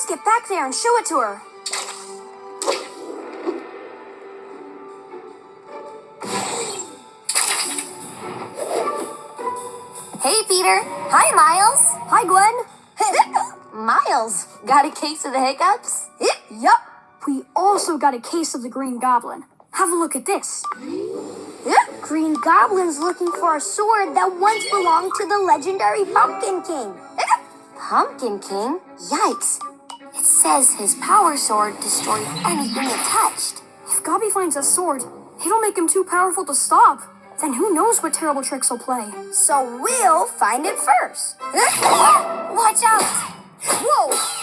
Let's get back there and show it to her. Hey, Peter. Hi, Miles. Hi, Gwen. Miles, got a case of the hiccups? Yup. We also got a case of the Green Goblin. Have a look at this. Green Goblin's looking for a sword that once belonged to the legendary Pumpkin King. Pumpkin King? Yikes. It says his power sword destroyed anything it touched. If Gobby finds a sword, it'll make him too powerful to stop. Then who knows what terrible tricks he'll play. So we'll find it first. Watch out! Whoa!